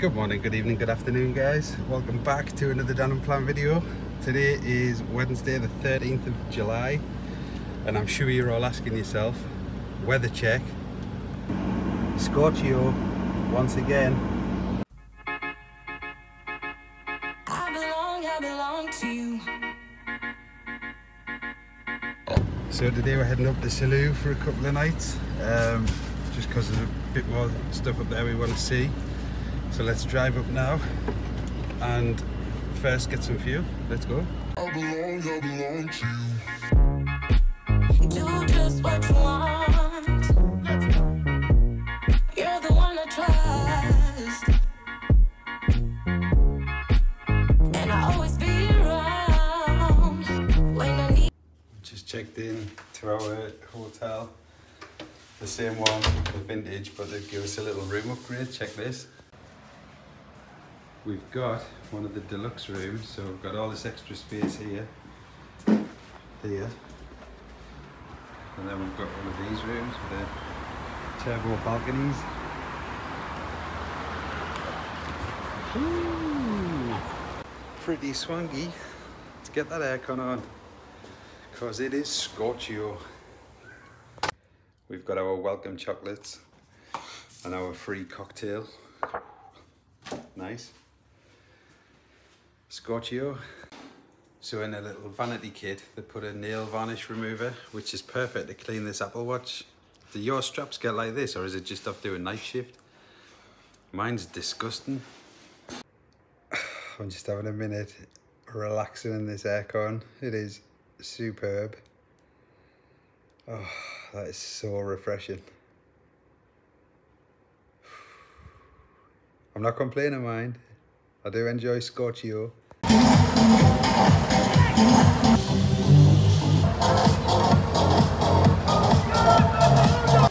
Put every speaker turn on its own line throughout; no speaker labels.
Good morning, good evening, good afternoon guys. Welcome back to another Unplanned video. Today is Wednesday the 13th of July and I'm sure you're all asking yourself, weather check. Scorchio once again.
I belong to you.
So today we're heading up to Salou for a couple of nights, just because there's a bit more stuff up there we want to see. So let's drive up now and first get some fuel. Let's go.
I belong to you. Do just what you want. You're the one I trust. And I always be around when I need.
Just checked in to our hotel. The same one, the vintage, but they give us a little room upgrade. Check this. We've got one of the deluxe rooms, so we've got all this extra space here, and then we've got one of these rooms with the turbo balconies. Ooh, pretty swanky. Let's get that aircon on, because it is Scorchio. We've got our welcome chocolates and our free cocktail. Nice. Scorchio. So in a little vanity kit they put a nail varnish remover, which is perfect to clean this Apple Watch. Do your straps get like this, or is it just off doing night shift? Mine's disgusting. I'm just having a minute relaxing in this aircon. It is superb. Oh, that is so refreshing. I'm not complaining, mind. I do enjoy Scorchio.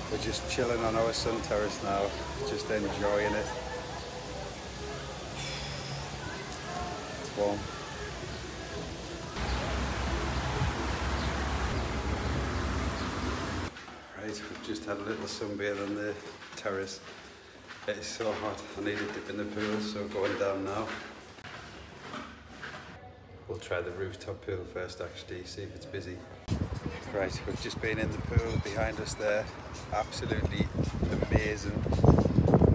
We're just chilling on our sun terrace now, just enjoying it. It's warm. Right, we've just had a little sunbathe on the terrace. It's so hot, I need a dip in the pool, so going down now. We'll try the rooftop pool first actually, see if it's busy. Right, we've just been in the pool behind us there. Absolutely amazing.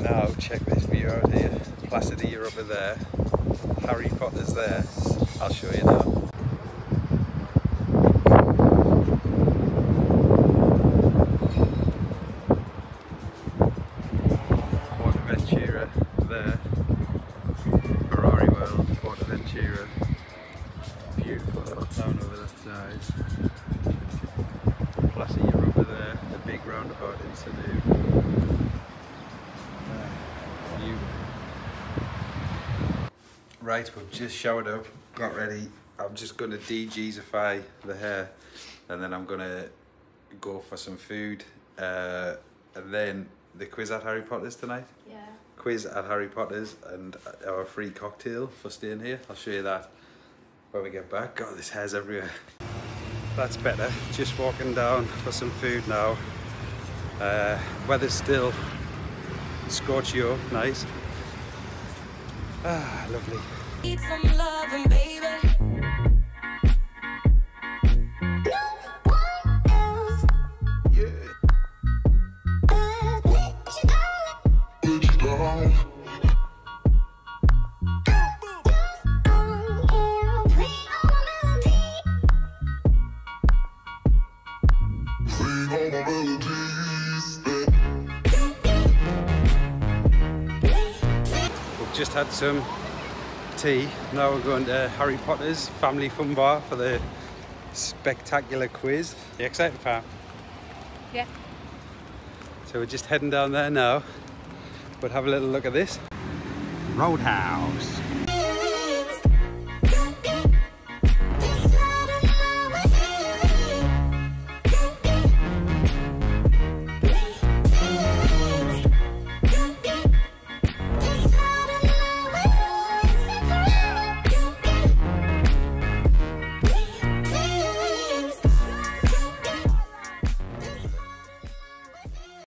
Now check this view out here. Placidy, you're over there. Harry Potter's there. I'll show you now. There, Ferrari World, Ventura, beautiful down over that side. Placy, you're over there, the big roundabout in Salou. Right, we've just showered up, got ready. I'm just going to de-G'ify the hair, and then I'm going to go for some food, and then the quiz at Harry Potter's tonight.
Yeah.
Quiz at Harry Potter's and our free cocktail for staying here. I'll show you that when we get back. God, this hair's everywhere. That's better. Just walking down for some food now. Weather's still Scorchio, nice. Ah, lovely.
Need some loving, baby.
We've just had some tea. Now we're going to Harry Potter's family fun bar for the spectacular quiz. You excited, Pam?
Yeah.
So we're just heading down there now, but have a little look at this. Roadhouse.